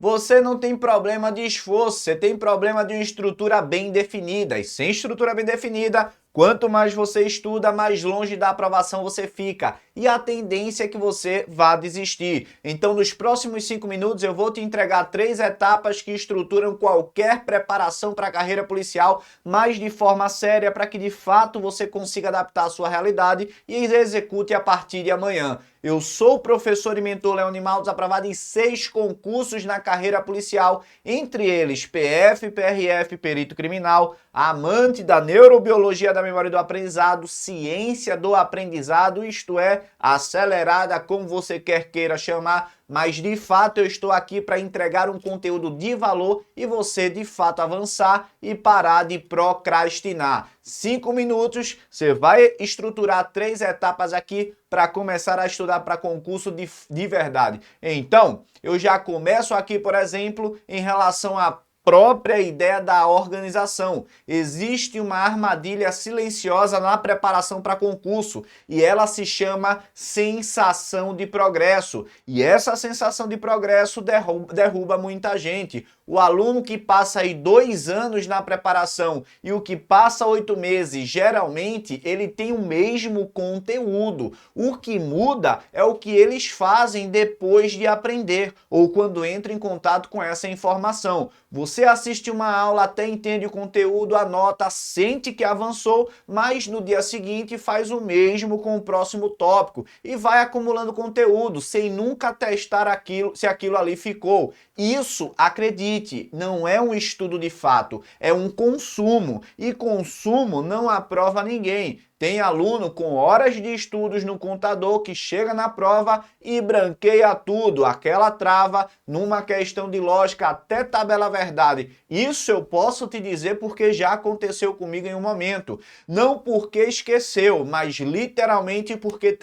Você não tem problema de esforço, você tem problema de uma estrutura bem definida. E sem estrutura bem definida, quanto mais você estuda, mais longe da aprovação você fica. E a tendência é que você vá desistir. Então, nos próximos 5 minutos, eu vou te entregar 3 etapas que estruturam qualquer preparação para a carreira policial, mas de forma séria, para que de fato você consiga adaptar a sua realidade e execute a partir de amanhã. Eu sou o professor e mentor Leoni Maltos, aprovado em 6 concursos na carreira policial, entre eles PF, PRF, Perito Criminal, amante da neurobiologia da memória e do aprendizado, ciência do aprendizado, isto é, acelerada, como você queira chamar, mas de fato eu estou aqui para entregar um conteúdo de valor e você de fato avançar e parar de procrastinar. 5 minutos, você vai estruturar 3 etapas aqui para começar a estudar para concurso de verdade. Então, eu já começo aqui, por exemplo, em relação à própria ideia da organização. Existe uma armadilha silenciosa na preparação para concurso e ela se chama sensação de progresso. E essa sensação de progresso derruba muita gente. O aluno que passa aí 2 anos na preparação e o que passa 8 meses, geralmente ele tem o mesmo conteúdo. O que muda é o que eles fazem depois de aprender ou quando entram em contato com essa informação. Você assiste uma aula, até entende o conteúdo, anota, sente que avançou, mas no dia seguinte faz o mesmo com o próximo tópico e vai acumulando conteúdo sem nunca testar se aquilo ali ficou. Isso, acredite, não é um estudo de fato, é um consumo e consumo não aprova ninguém. Tem aluno com horas de estudos no computador que chega na prova e branqueia tudo, aquela trava numa questão de lógica até tabela verdade. Isso eu posso te dizer porque já aconteceu comigo em um momento. Não porque esqueceu, mas literalmente porque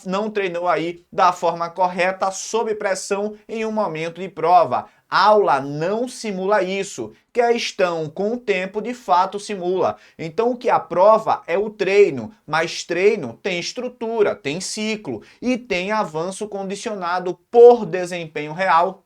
não treinou aí da forma correta, sob pressão em um momento de prova. Aula não simula isso. Questão com o tempo de fato simula. Então o que aprova é o treino, mas treino tem estrutura, tem ciclo e tem avanço condicionado por desempenho real.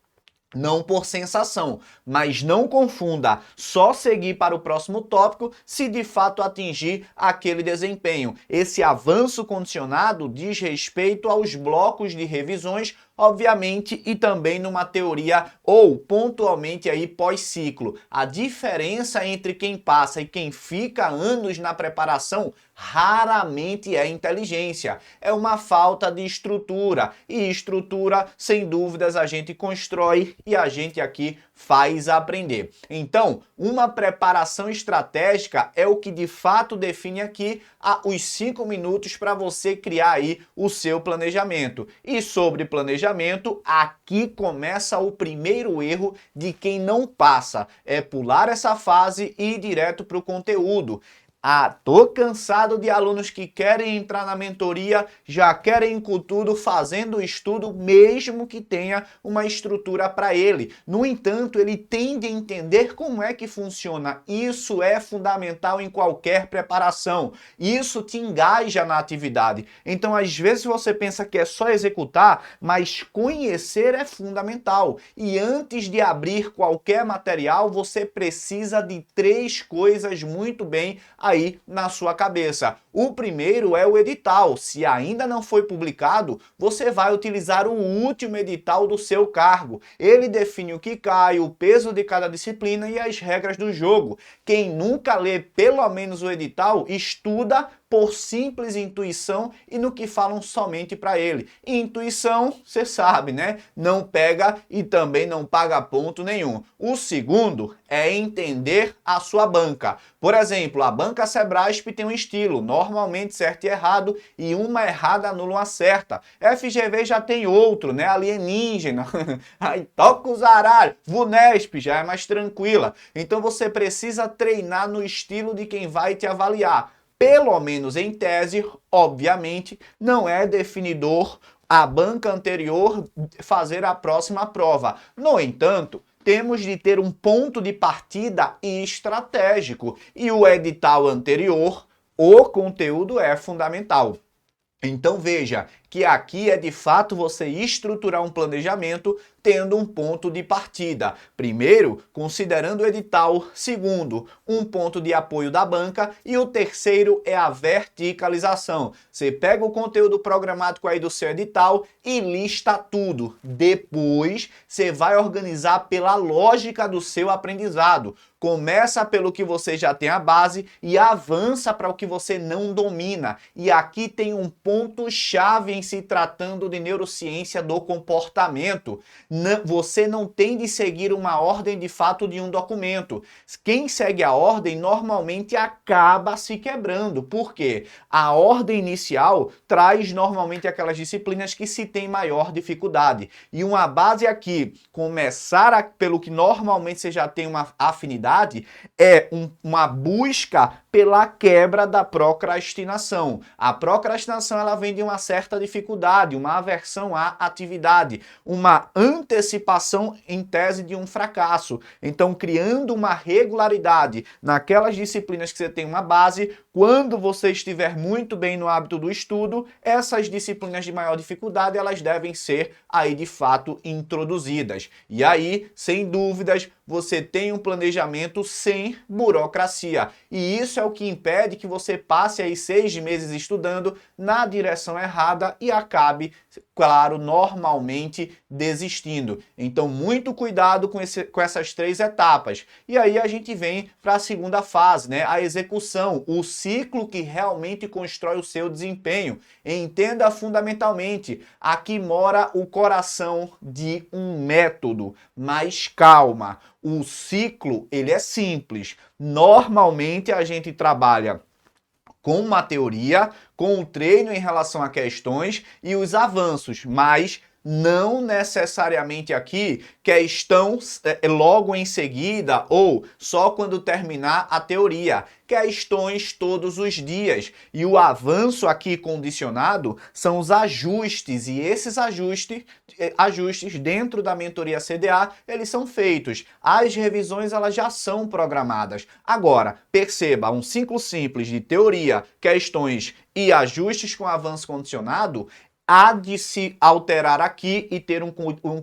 Não por sensação, mas não confunda só seguir para o próximo tópico se de fato atingir aquele desempenho. Esse avanço condicionado diz respeito aos blocos de revisões, obviamente, e também numa teoria ou pontualmente aí pós-ciclo. A diferença entre quem passa e quem fica anos na preparação raramente é inteligência, é uma falta de estrutura. E estrutura, sem dúvidas, a gente constrói e a gente aqui faz aprender. Então, uma preparação estratégica é o que de fato define aqui os 5 minutos para você criar aí o seu planejamento. E sobre planejamento, aqui começa o primeiro erro de quem não passa, é pular essa fase e ir direto para o conteúdo. Tô cansado de alunos que querem entrar na mentoria, já querem ir com tudo, fazendo o estudo, mesmo que tenha uma estrutura para ele. No entanto, ele tende a entender como é que funciona. Isso é fundamental em qualquer preparação. Isso te engaja na atividade. Então, às vezes você pensa que é só executar, mas conhecer é fundamental. E antes de abrir qualquer material, você precisa de 3 coisas muito bem aí na sua cabeça. O primeiro é o edital. Se ainda não foi publicado, você vai utilizar o último edital do seu cargo. Ele define o que cai, o peso de cada disciplina e as regras do jogo. Quem nunca lê pelo menos o edital, estuda por simples intuição e no que falam somente para ele. Intuição, você sabe, né? Não pega e também não paga ponto nenhum. O segundo é entender a sua banca. Por exemplo, a banca Sebrasp tem um estilo, normalmente certo e errado, e uma errada anula uma certa. FGV já tem outro, né? Alienígena. Aí toca o zaralho. VUNESP já é mais tranquila. Então você precisa treinar no estilo de quem vai te avaliar. Pelo menos em tese, obviamente, não é definidor a banca anterior fazer a próxima prova. No entanto, temos de ter um ponto de partida estratégico e o edital anterior, o conteúdo é fundamental. Então veja, que aqui é de fato você estruturar um planejamento tendo um ponto de partida. Primeiro, considerando o edital. Segundo, um ponto de apoio da banca. E o terceiro é a verticalização. Você pega o conteúdo programático aí do seu edital e lista tudo. Depois, você vai organizar pela lógica do seu aprendizado. Começa pelo que você já tem a base e avança para o que você não domina. E aqui tem um ponto-chave em se tratando de neurociência do comportamento. Você não tem de seguir uma ordem de fato de um documento. Quem segue a ordem normalmente acaba se quebrando. Por quê? A ordem inicial traz normalmente aquelas disciplinas que se tem maior dificuldade. E uma base aqui, começar pelo que normalmente você já tem uma afinidade, é uma busca pela quebra da procrastinação. A procrastinação ela vem de uma certa dificuldade, uma aversão à atividade, uma antecipação em tese de um fracasso. Então, criando uma regularidade naquelas disciplinas que você tem uma base, quando você estiver muito bem no hábito do estudo, essas disciplinas de maior dificuldade, elas devem ser aí de fato introduzidas. E aí, sem dúvidas, você tem um planejamento sem burocracia. E isso é o que impede que você passe aí 6 meses estudando na direção errada e acabe, claro, normalmente desistindo. Então, muito cuidado com essas 3 etapas. E aí a gente vem para a segunda fase, né? A execução, o ciclo que realmente constrói o seu desempenho. Entenda fundamentalmente, aqui mora o coração de um método. Mas calma, o ciclo ele é simples. Normalmente a gente trabalha com uma teoria, com o treino em relação a questões e os avanços, mas não necessariamente aqui questão logo em seguida ou só quando terminar a teoria. Questões todos os dias. E o avanço aqui condicionado são os ajustes. E esses ajustes dentro da mentoria CDA, eles são feitos. As revisões, elas já são programadas. Agora, perceba, um ciclo simples de teoria, questões e ajustes com avanço condicionado há de se alterar aqui e ter um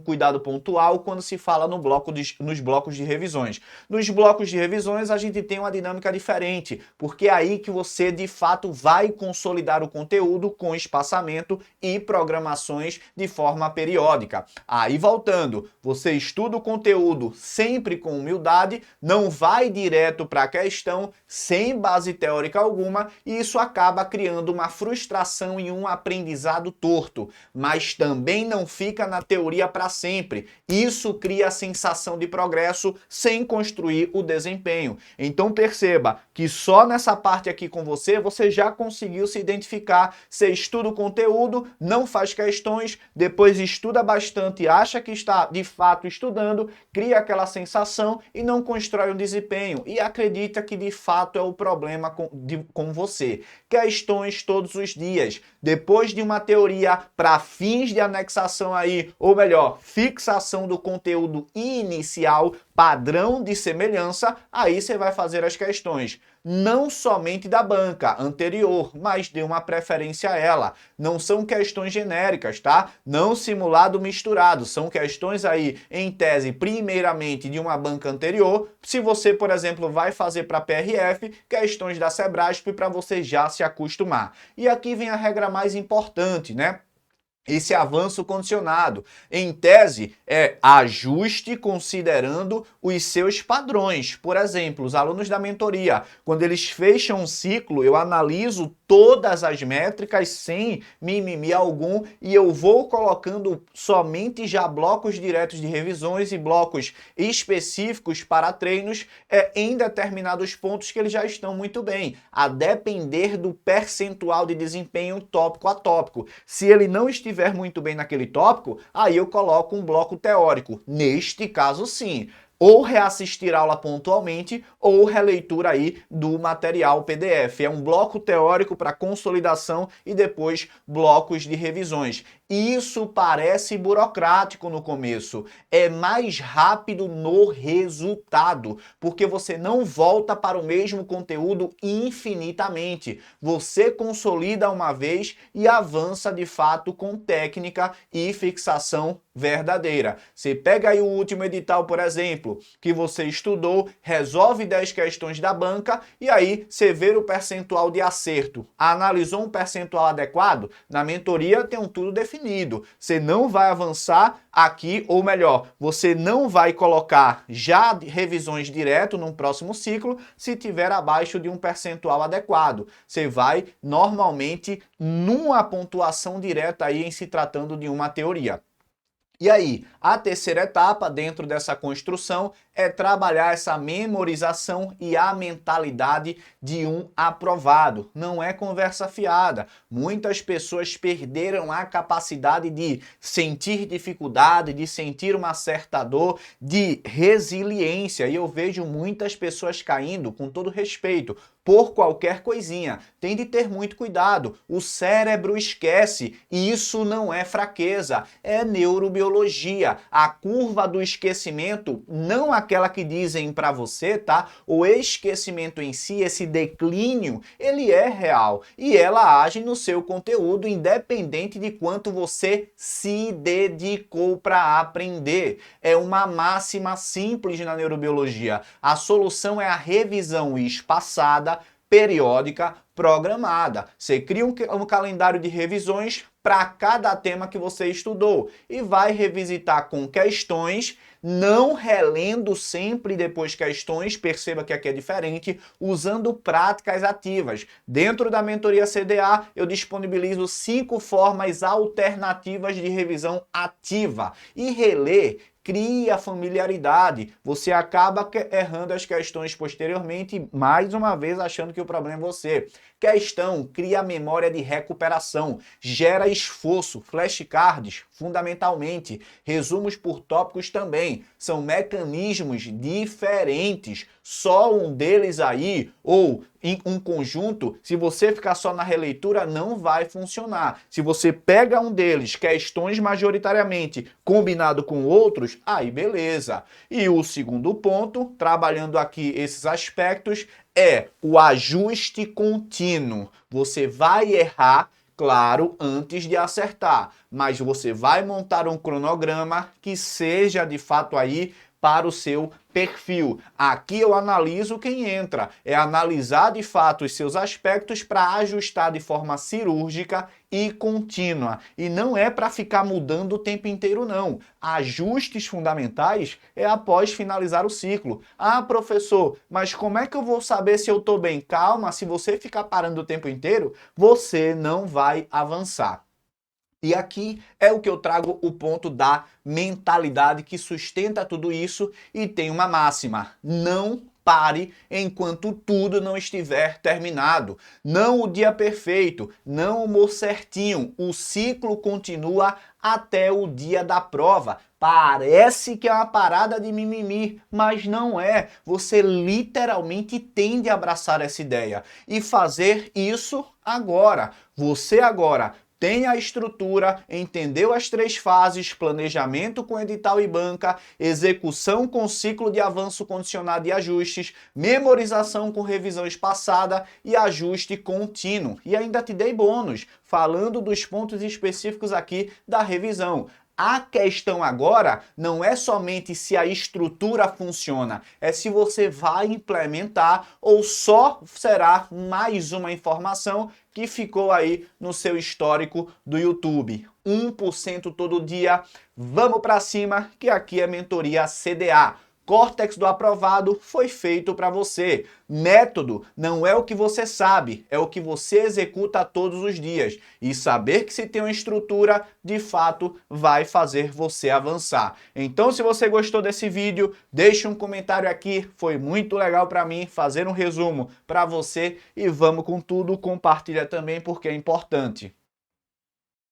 cuidado pontual quando se fala nos blocos de revisões. Nos blocos de revisões a gente tem uma dinâmica diferente, porque é aí que você de fato vai consolidar o conteúdo com espaçamento e programações de forma periódica. Aí voltando, você estuda o conteúdo sempre com humildade, não vai direto para a questão, sem base teórica alguma, e isso acaba criando uma frustração e um aprendizado torto. Mas também não fica na teoria para sempre. Isso cria a sensação de progresso sem construir o desempenho. Então perceba que só nessa parte aqui com você já conseguiu se identificar. Você estuda o conteúdo, não faz questões, depois estuda bastante e acha que está de fato estudando, cria aquela sensação e não constrói um desempenho. E acredita que de fato é o problema com você. Questões todos os dias. Depois de uma teoria para fins de anexação aí, ou melhor, fixação do conteúdo inicial, padrão de semelhança, aí você vai fazer as questões. Não somente da banca anterior, mas dê uma preferência a ela. Não são questões genéricas, tá? Não simulado misturado. São questões aí, em tese, primeiramente de uma banca anterior. Se você, por exemplo, vai fazer para PRF, questões da Sebrasp para você já se acostumar. E aqui vem a regra mais importante, né? Esse avanço condicionado, em tese, é ajuste considerando os seus padrões. Por exemplo, os alunos da mentoria, quando eles fecham um ciclo, eu analiso todas as métricas sem mimimi algum e eu vou colocando somente já blocos diretos de revisões e blocos específicos para treinos em determinados pontos que eles já estão muito bem, a depender do percentual de desempenho tópico a tópico. Se ele não estiver muito bem naquele tópico, aí eu coloco um bloco teórico. Neste caso, sim. Ou reassistir a aula pontualmente, ou releitura aí do material PDF. É um bloco teórico para consolidação e depois blocos de revisões. Isso parece burocrático no começo, é mais rápido no resultado, porque você não volta para o mesmo conteúdo infinitamente. Você consolida uma vez e avança de fato com técnica e fixação verdadeira. Você pega aí o último edital, por exemplo, que você estudou, resolve 10 questões da banca e aí você vê o percentual de acerto. Analisou um percentual adequado? Na mentoria tem um tudo definido. Você não vai avançar aqui, ou melhor, você não vai colocar já revisões direto no próximo ciclo se tiver abaixo de um percentual adequado. Você vai normalmente numa pontuação direta aí em se tratando de uma teoria. E aí, a terceira etapa dentro dessa construção é trabalhar essa memorização e a mentalidade de um aprovado. Não é conversa fiada. Muitas pessoas perderam a capacidade de sentir dificuldade, de sentir uma certa dor, de resiliência. E eu vejo muitas pessoas caindo, com todo respeito, por qualquer coisinha. Tem de ter muito cuidado. O cérebro esquece e isso não é fraqueza, é neurobiologia. A curva do esquecimento, não aquela que dizem para você, tá? O esquecimento em si, esse declínio, ele é real e ela age no seu conteúdo independente de quanto você se dedicou para aprender. É uma máxima simples na neurobiologia. A solução é a revisão espaçada, periódica, programada. Você cria um calendário de revisões para cada tema que você estudou e vai revisitar com questões, não relendo sempre depois questões, perceba que aqui é diferente, usando práticas ativas. Dentro da mentoria CDA, eu disponibilizo 5 formas alternativas de revisão ativa e reler cria familiaridade, você acaba errando as questões posteriormente, mais uma vez achando que o problema é você. Questão, cria memória de recuperação, gera esforço, flashcards, fundamentalmente, resumos por tópicos também, são mecanismos diferentes, só um deles aí, ou em um conjunto, se você ficar só na releitura, não vai funcionar. Se você pega um deles, questões majoritariamente, combinado com outros, aí beleza. E o segundo ponto, trabalhando aqui esses aspectos, é o ajuste contínuo. Você vai errar, claro, antes de acertar, mas você vai montar um cronograma que seja de fato aí para o seu perfil. Aqui eu analiso quem entra, é analisar de fato os seus aspectos para ajustar de forma cirúrgica e contínua. E não é para ficar mudando o tempo inteiro, não. Ajustes fundamentais é após finalizar o ciclo. Ah, professor, mas como é que eu vou saber se eu estou bem? Calma, se você ficar parando o tempo inteiro, você não vai avançar. E aqui é o que eu trago o ponto da mentalidade que sustenta tudo isso e tem uma máxima: não pare enquanto tudo não estiver terminado. Não o dia perfeito, não o humor certinho. O ciclo continua até o dia da prova. Parece que é uma parada de mimimi, mas não é. Você literalmente tem de abraçar essa ideia e fazer isso agora. Você agora tem a estrutura, entendeu as 3 fases, planejamento com edital e banca, execução com ciclo de avanço condicionado e ajustes, memorização com revisão espaçada e ajuste contínuo. E ainda te dei bônus, falando dos pontos específicos aqui da revisão. A questão agora não é somente se a estrutura funciona, é se você vai implementar ou só será mais uma informação que ficou aí no seu histórico do YouTube. 1% todo dia, vamos para cima, que aqui é mentoria CDA. Córtex do aprovado foi feito para você. Método não é o que você sabe, é o que você executa todos os dias. E saber que se tem uma estrutura, de fato, vai fazer você avançar. Então, se você gostou desse vídeo, deixe um comentário aqui. Foi muito legal para mim fazer um resumo para você. E vamos com tudo, compartilha também porque é importante.